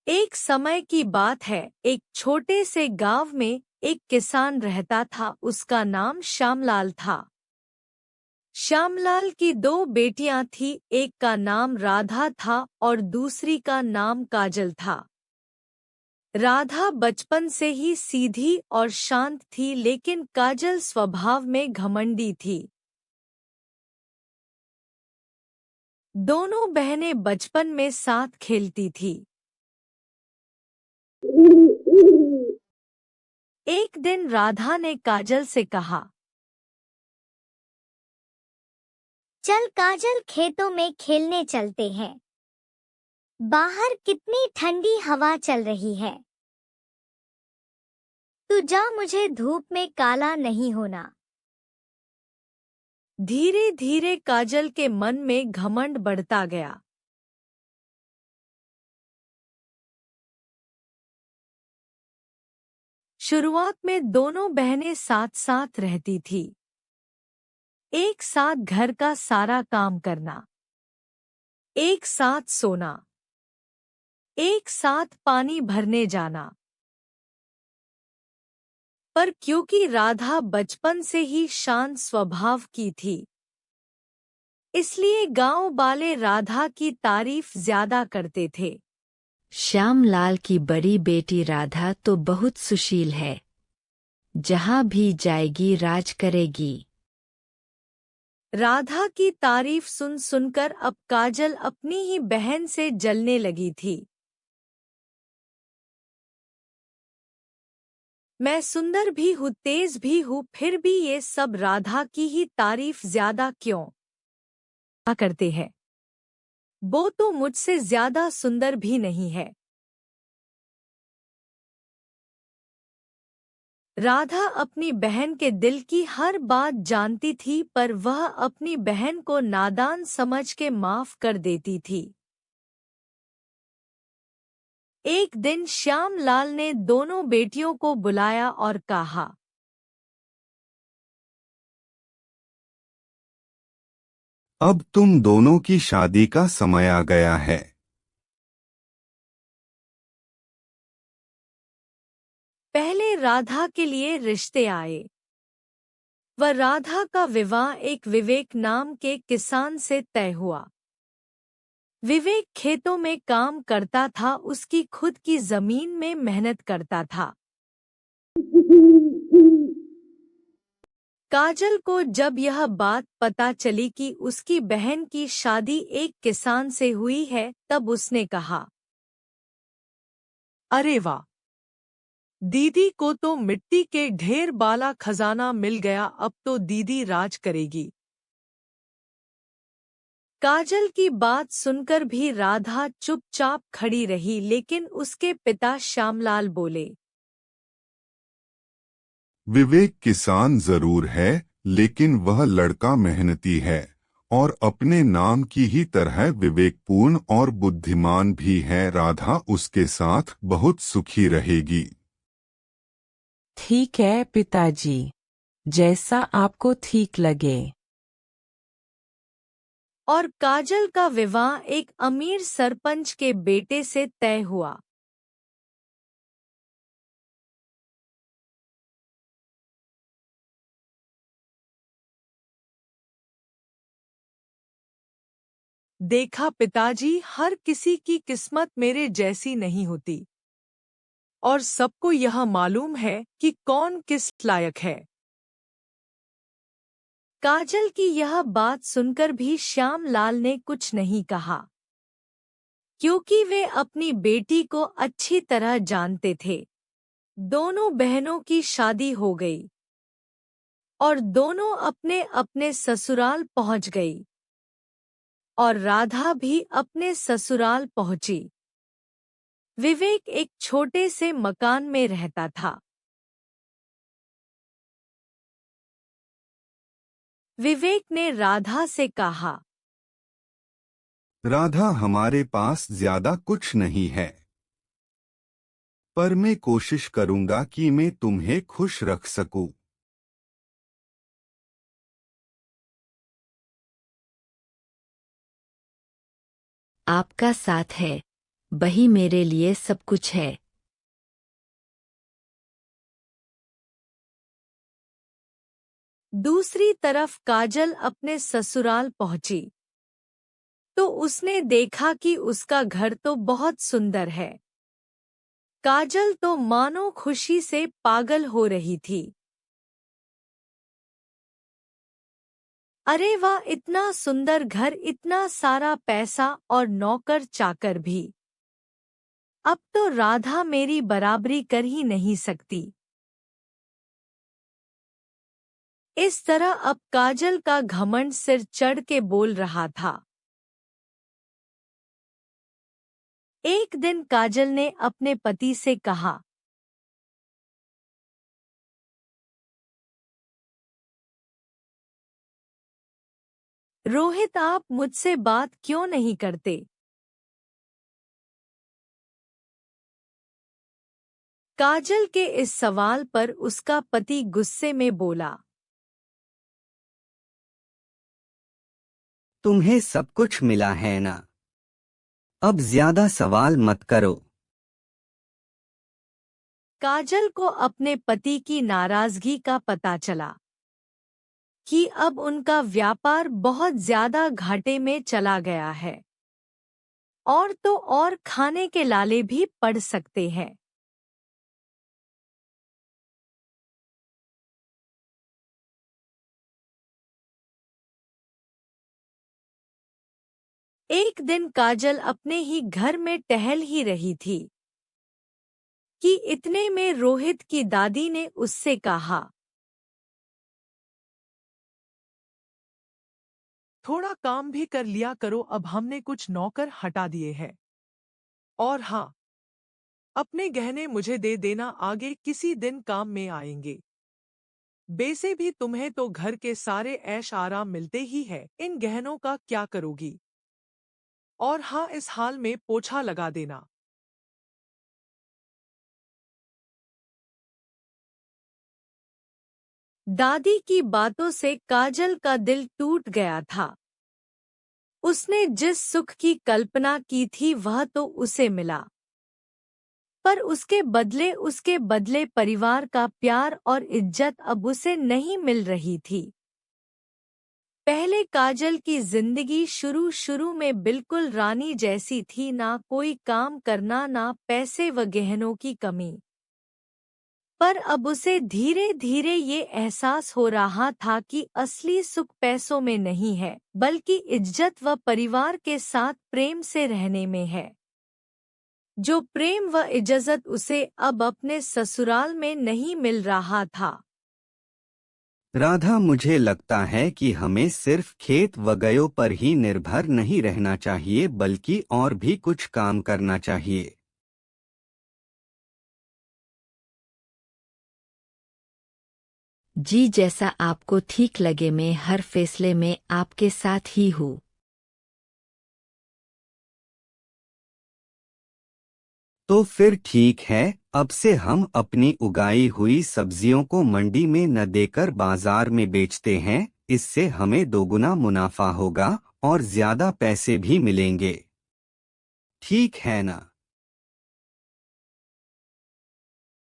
एक समय की बात है, एक छोटे से गांव में एक किसान रहता था। उसका नाम श्यामलाल था। श्यामलाल की दो बेटियां थीं, एक का नाम राधा था और दूसरी का नाम काजल था। राधा बचपन से ही सीधी और शांत थी, लेकिन काजल स्वभाव में घमंडी थी। दोनों बहनें बचपन में साथ खेलती थीं। एक दिन राधा ने काजल से कहा, चल काजल, खेतों में खेलने चलते हैं। बाहर कितनी ठंडी हवा चल रही है। तू जा, मुझे धूप में काला नहीं होना। धीरे धीरे काजल के मन में घमंड बढ़ता गया। शुरुआत में दोनों बहनें साथ साथ रहती थीं। एक साथ घर का सारा काम करना, एक साथ सोना, एक साथ पानी भरने जाना। पर क्योंकि राधा बचपन से ही शांत स्वभाव की थी, इसलिए गांव वाले राधा की तारीफ ज्यादा करते थे। श्यामलाल की बड़ी बेटी राधा तो बहुत सुशील है, जहाँ भी जाएगी राज करेगी। राधा की तारीफ सुन सुनकर अब काजल अपनी ही बहन से जलने लगी थी। मैं सुंदर भी हूँ, तेज भी हूँ, फिर भी ये सब राधा की ही तारीफ ज्यादा क्यों करते हैं? वो तो मुझसे ज्यादा सुंदर भी नहीं है। राधा अपनी बहन के दिल की हर बात जानती थी, पर वह अपनी बहन को नादान समझ के माफ कर देती थी। एक दिन श्यामलाल ने दोनों बेटियों को बुलाया और कहा, अब तुम दोनों की शादी का समय आ गया है। पहले राधा के लिए रिश्ते आए। वह राधा का विवाह एक विवेक नाम के किसान से तय हुआ। विवेक खेतों में काम करता था, उसकी खुद की जमीन में मेहनत करता था। काजल को जब यह बात पता चली कि उसकी बहन की शादी एक किसान से हुई है, तब उसने कहा, अरे वाह! दीदी को तो मिट्टी के ढेर वाला खजाना मिल गया, अब तो दीदी राज करेगी। काजल की बात सुनकर भी राधा चुपचाप खड़ी रही, लेकिन उसके पिता श्यामलाल बोले, विवेक किसान जरूर है, लेकिन वह लड़का मेहनती है और अपने नाम की ही तरह विवेकपूर्ण और बुद्धिमान भी है। राधा उसके साथ बहुत सुखी रहेगी। ठीक है पिताजी, जैसा आपको ठीक लगे। और काजल का विवाह एक अमीर सरपंच के बेटे से तय हुआ। देखा पिताजी, हर किसी की किस्मत मेरे जैसी नहीं होती, और सबको यह मालूम है कि कौन किस लायक है। काजल की यह बात सुनकर भी श्यामलाल ने कुछ नहीं कहा, क्योंकि वे अपनी बेटी को अच्छी तरह जानते थे। दोनों बहनों की शादी हो गई और दोनों अपने अपने ससुराल पहुंच गई, और राधा भी अपने ससुराल पहुंची। विवेक एक छोटे से मकान में रहता था। विवेक ने राधा से कहा, राधा, हमारे पास ज्यादा कुछ नहीं है, पर मैं कोशिश करूंगा कि मैं तुम्हें खुश रख सकूं। आपका साथ है, वही मेरे लिए सब कुछ है। दूसरी तरफ काजल अपने ससुराल पहुंची तो उसने देखा कि उसका घर तो बहुत सुंदर है। काजल तो मानो खुशी से पागल हो रही थी। अरे वाह, इतना सुंदर घर, इतना सारा पैसा और नौकर चाकर भी। अब तो राधा मेरी बराबरी कर ही नहीं सकती। इस तरह अब काजल का घमंड सिर चढ़ के बोल रहा था। एक दिन काजल ने अपने पति से कहा, रोहित, आप मुझसे बात क्यों नहीं करते? काजल के इस सवाल पर उसका पति गुस्से में बोला, तुम्हें सब कुछ मिला है ना, अब ज्यादा सवाल मत करो। काजल को अपने पति की नाराजगी का पता चला कि अब उनका व्यापार बहुत ज्यादा घाटे में चला गया है और तो और खाने के लाले भी पड़ सकते हैं। एक दिन काजल अपने ही घर में टहल ही रही थी कि इतने में रोहित की दादी ने उससे कहा, थोड़ा काम भी कर लिया करो, अब हमने कुछ नौकर हटा दिए हैं। और हाँ, अपने गहने मुझे दे देना, आगे किसी दिन काम में आएंगे। वैसे भी तुम्हें तो घर के सारे ऐश आराम मिलते ही है, इन गहनों का क्या करोगी? और हाँ, इस हाल में पोछा लगा देना। दादी की बातों से काजल का दिल टूट गया था। उसने जिस सुख की कल्पना की थी वह तो उसे मिला, पर उसके बदले परिवार का प्यार और इज्जत अब उसे नहीं मिल रही थी। पहले काजल की जिंदगी शुरू शुरू में बिल्कुल रानी जैसी थी, ना कोई काम करना, ना पैसे व गहनों की कमी। पर अब उसे धीरे धीरे ये एहसास हो रहा था कि असली सुख पैसों में नहीं है, बल्कि इज्जत व परिवार के साथ प्रेम से रहने में है। जो प्रेम व इज्जत उसे अब अपने ससुराल में नहीं मिल रहा था। राधा, मुझे लगता है कि हमें सिर्फ खेत वगैयों पर ही निर्भर नहीं रहना चाहिए, बल्कि और भी कुछ काम करना चाहिए। जी, जैसा आपको ठीक लगे, मैं हर फैसले में आपके साथ ही हूँ। तो फिर ठीक है, अब से हम अपनी उगाई हुई सब्जियों को मंडी में न देकर बाजार में बेचते हैं। इससे हमें दोगुना मुनाफा होगा और ज्यादा पैसे भी मिलेंगे। ठीक है ना?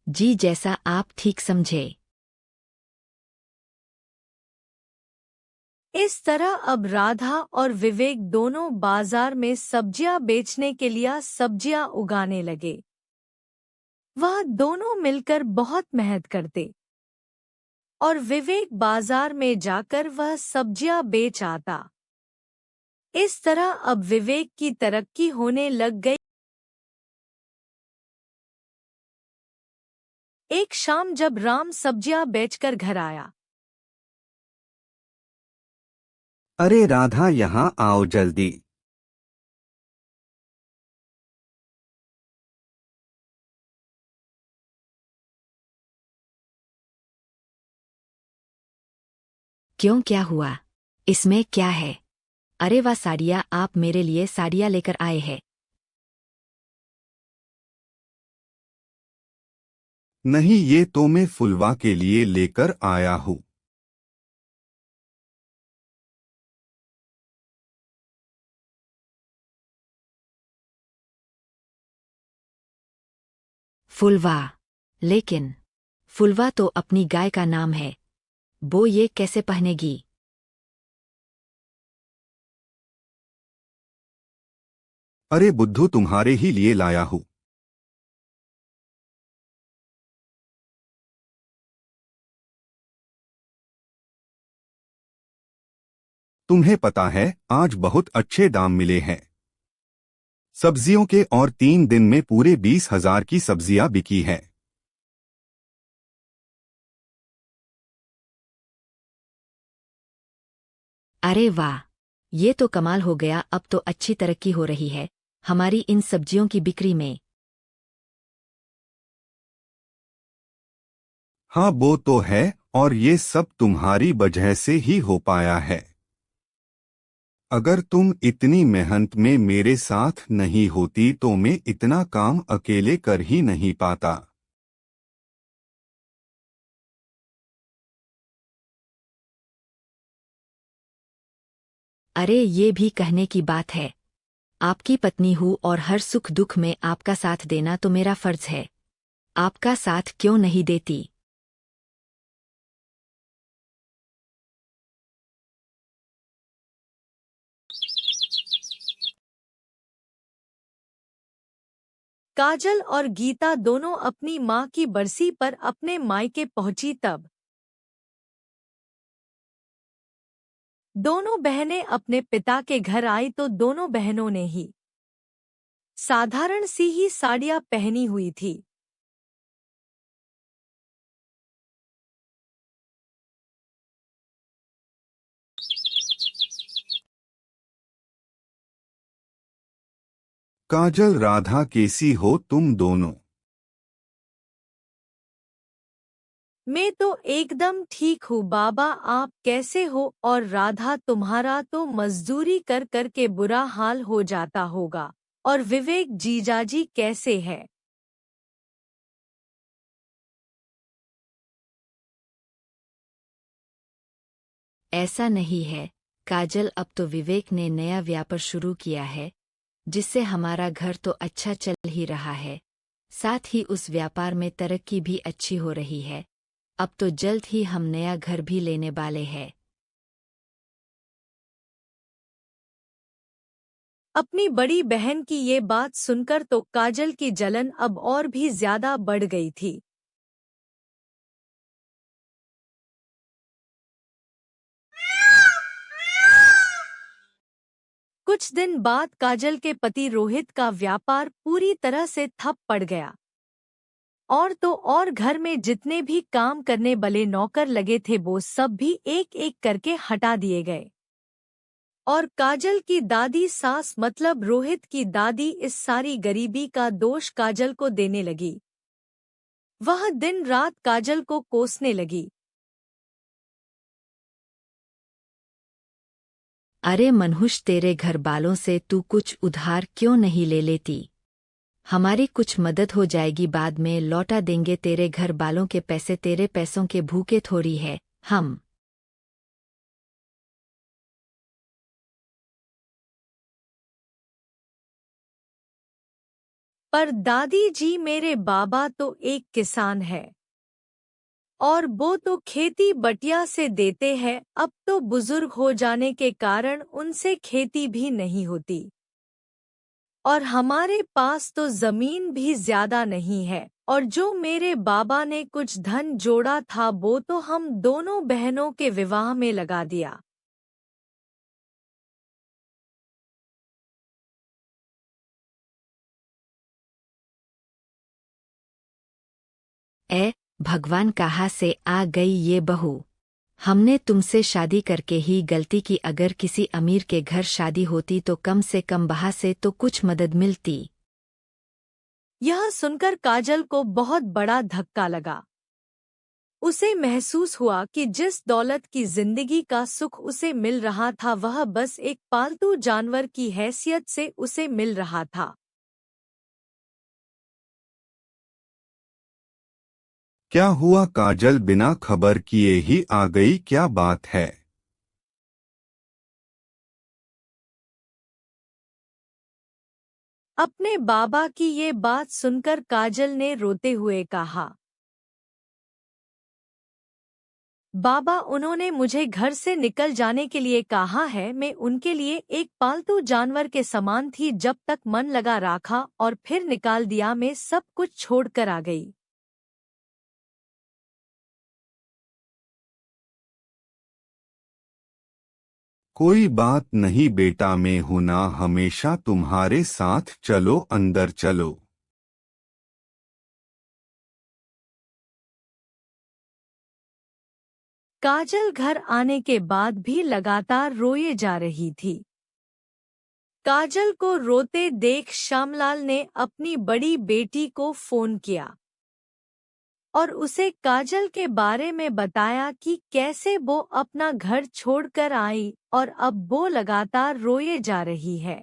जी, जैसा आप ठीक समझे। इस तरह अब राधा और विवेक दोनों बाजार में सब्जियां बेचने के लिए सब्जियां उगाने लगे। वह दोनों मिलकर बहुत मेहनत करते और विवेक बाजार में जाकर वह सब्जियां बेच आता। इस तरह अब विवेक की तरक्की होने लग गई। एक शाम जब राम सब्जियां बेचकर घर आया, अरे राधा, यहाँ आओ जल्दी। क्यों, क्या हुआ? इसमें क्या है? अरे वाह, साड़ियाँ, आप मेरे लिए साड़ियाँ लेकर आए हैं। नहीं, ये तो मैं फुलवा के लिए लेकर आया हूँ। फुलवा। लेकिन फुलवा तो अपनी गाय का नाम है, वो ये कैसे पहनेगी? अरे बुद्धू, तुम्हारे ही लिए लाया हूँ। तुम्हें पता है आज बहुत अच्छे दाम मिले हैं सब्जियों के, और 3 दिन में पूरे 20,000 की सब्जियां बिकी हैं। अरे वाह, ये तो कमाल हो गया। अब तो अच्छी तरक्की हो रही है हमारी इन सब्जियों की बिक्री में। हाँ वो तो है, और ये सब तुम्हारी वजह से ही हो पाया है। अगर तुम इतनी मेहनत में मेरे साथ नहीं होती तो मैं इतना काम अकेले कर ही नहीं पाता। अरे ये भी कहने की बात है। आपकी पत्नी हूँ और हर सुख दुख में आपका साथ देना तो मेरा फर्ज है। आपका साथ क्यों नहीं देती? काजल और गीता दोनों अपनी माँ की बरसी पर अपने मायके पहुंची तब दोनों बहनें अपने पिता के घर आई तो दोनों बहनों ने ही साधारण सी ही साड़ियाँ पहनी हुई थी। काजल, राधा, कैसी हो तुम दोनों? मैं तो एकदम ठीक हूँ बाबा, आप कैसे हो? और राधा, तुम्हारा तो मजदूरी कर कर के बुरा हाल हो जाता होगा। और विवेक जीजाजी कैसे है? ऐसा नहीं है काजल, अब तो विवेक ने नया व्यापार शुरू किया है जिससे हमारा घर तो अच्छा चल ही रहा है, साथ ही उस व्यापार में तरक्की भी अच्छी हो रही है। अब तो जल्द ही हम नया घर भी लेने वाले हैं। अपनी बड़ी बहन की ये बात सुनकर तो काजल की जलन अब और भी ज्यादा बढ़ गई थी। कुछ दिन बाद काजल के पति रोहित का व्यापार पूरी तरह से ठप पड़ गया। और तो और घर में जितने भी काम करने वाले नौकर लगे थे वो सब भी एक एक करके हटा दिए गए। और काजल की दादी सास मतलब रोहित की दादी इस सारी गरीबी का दोष काजल को देने लगी। वह दिन रात काजल को कोसने लगी। अरे मनहुष, तेरे घर वालों से तू कुछ उधार क्यों नहीं ले लेती? हमारी कुछ मदद हो जाएगी, बाद में लौटा देंगे। तेरे घर वालों के पैसे तेरे पैसों के भूखे थोड़ी है हम। पर दादी जी, मेरे बाबा तो एक किसान है और वो तो खेती बटिया से देते हैं। अब तो बुजुर्ग हो जाने के कारण उनसे खेती भी नहीं होती और हमारे पास तो जमीन भी ज्यादा नहीं है। और जो मेरे बाबा ने कुछ धन जोड़ा था वो तो हम दोनों बहनों के विवाह में लगा दिया। ए भगवान, कहाँ से आ गई ये बहू? हमने तुमसे शादी करके ही गलती की। अगर किसी अमीर के घर शादी होती तो कम से कम वहाँ से तो कुछ मदद मिलती। यह सुनकर काजल को बहुत बड़ा धक्का लगा। उसे महसूस हुआ कि जिस दौलत की जिंदगी का सुख उसे मिल रहा था वह बस एक पालतू जानवर की हैसियत से उसे मिल रहा था। क्या हुआ काजल, बिना खबर किए ही आ गई, क्या बात है? अपने बाबा की ये बात सुनकर काजल ने रोते हुए कहा, बाबा, उन्होंने मुझे घर से निकल जाने के लिए कहा है। मैं उनके लिए एक पालतू जानवर के समान थी। जब तक मन लगा रखा और फिर निकाल दिया। मैं सब कुछ छोड़कर आ गई। कोई बात नहीं बेटा, मैं हूं ना हमेशा तुम्हारे साथ। चलो अंदर चलो। काजल घर आने के बाद भी लगातार रोए जा रही थी। काजल को रोते देख श्यामलाल ने अपनी बड़ी बेटी को फोन किया और उसे काजल के बारे में बताया कि कैसे वो अपना घर छोड़कर आई और अब वो लगातार रोए जा रही है।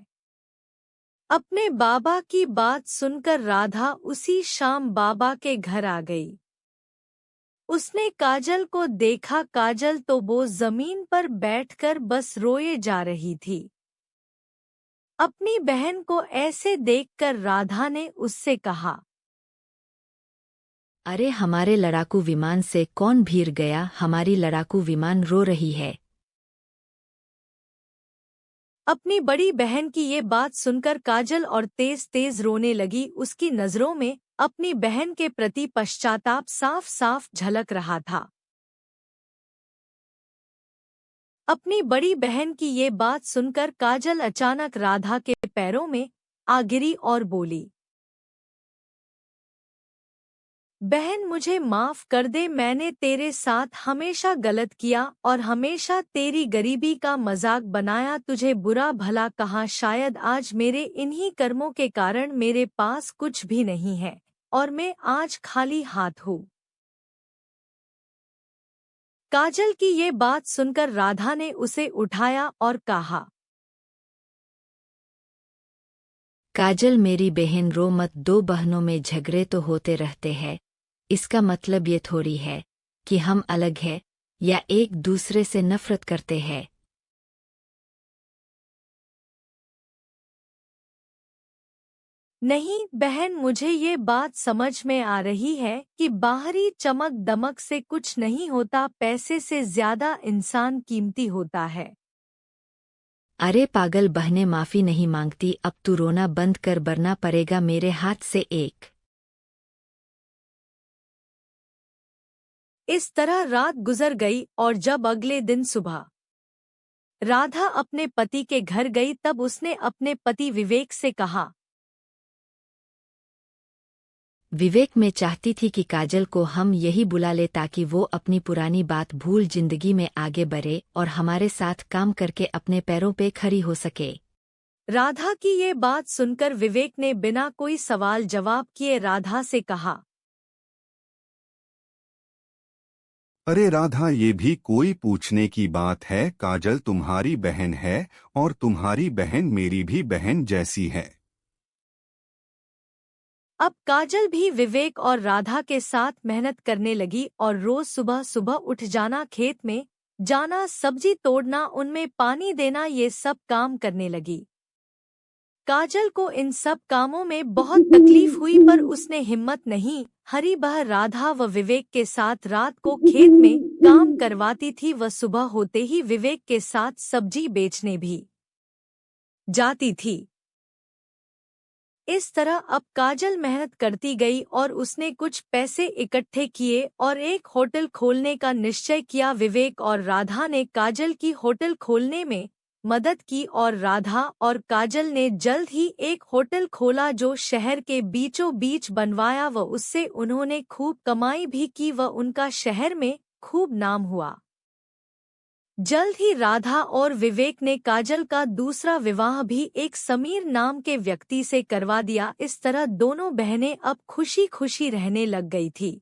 अपने बाबा की बात सुनकर राधा उसी शाम बाबा के घर आ गई। उसने काजल को देखा। काजल तो वो जमीन पर बैठकर बस रोए जा रही थी। अपनी बहन को ऐसे देखकर राधा ने उससे कहा, अरे हमारे लड़ाकू विमान से कौन भीर गया? हमारी लड़ाकू विमान रो रही है। अपनी बड़ी बहन की ये बात सुनकर काजल और तेज तेज रोने लगी। उसकी नजरों में अपनी बहन के प्रति पश्चाताप साफ साफ झलक रहा था। अपनी बड़ी बहन की ये बात सुनकर काजल अचानक राधा के पैरों में आ गिरी और बोली, बहन, मुझे माफ कर दे। मैंने तेरे साथ हमेशा गलत किया और हमेशा तेरी गरीबी का मजाक बनाया, तुझे बुरा भला कहा। शायद आज मेरे इन्हीं कर्मों के कारण मेरे पास कुछ भी नहीं है और मैं आज खाली हाथ हूँ। काजल की ये बात सुनकर राधा ने उसे उठाया और कहा, काजल मेरी बहन, रो मत। दो बहनों में झगड़े तो होते रहते हैं। इसका मतलब ये थोड़ी है कि हम अलग हैं या एक दूसरे से नफरत करते हैं। नहीं बहन, मुझे ये बात समझ में आ रही है कि बाहरी चमक दमक से कुछ नहीं होता, पैसे से ज्यादा इंसान कीमती होता है। अरे पागल बहनें माफी नहीं मांगती। अब तू रोना बंद कर, वरना पड़ेगा मेरे हाथ से एक। इस तरह रात गुजर गई और जब अगले दिन सुबह राधा अपने पति के घर गई तब उसने अपने पति विवेक से कहा, विवेक, मैं चाहती थी कि काजल को हम यही बुला ले ताकि वो अपनी पुरानी बात भूल जिंदगी में आगे बढ़े और हमारे साथ काम करके अपने पैरों पे खड़ी हो सके। राधा की ये बात सुनकर विवेक ने बिना कोई सवाल जवाब किए राधा से कहा, अरे राधा, ये भी कोई पूछने की बात है? काजल तुम्हारी बहन है और तुम्हारी बहन मेरी भी बहन जैसी है। अब काजल भी विवेक और राधा के साथ मेहनत करने लगी और रोज सुबह सुबह उठ जाना, खेत में जाना, सब्जी तोड़ना, उनमें पानी देना, ये सब काम करने लगी। काजल को इन सब कामों में बहुत तकलीफ हुई पर उसने हिम्मत नहीं हारी। वह राधा व विवेक के साथ रात को खेत में काम करवाती थी। वह सुबह होते ही विवेक के साथ सब्जी बेचने भी जाती थी। इस तरह अब काजल मेहनत करती गई और उसने कुछ पैसे इकट्ठे किए और एक होटल खोलने का निश्चय किया। विवेक और राधा ने काजल की होटल खोलने में मदद की और राधा और काजल ने जल्द ही एक होटल खोला जो शहर के बीचों बीच बनवाया व उससे उन्होंने खूब कमाई भी की व उनका शहर में खूब नाम हुआ। जल्द ही राधा और विवेक ने काजल का दूसरा विवाह भी एक समीर नाम के व्यक्ति से करवा दिया। इस तरह दोनों बहनें अब खुशी खुशी रहने लग गई थी।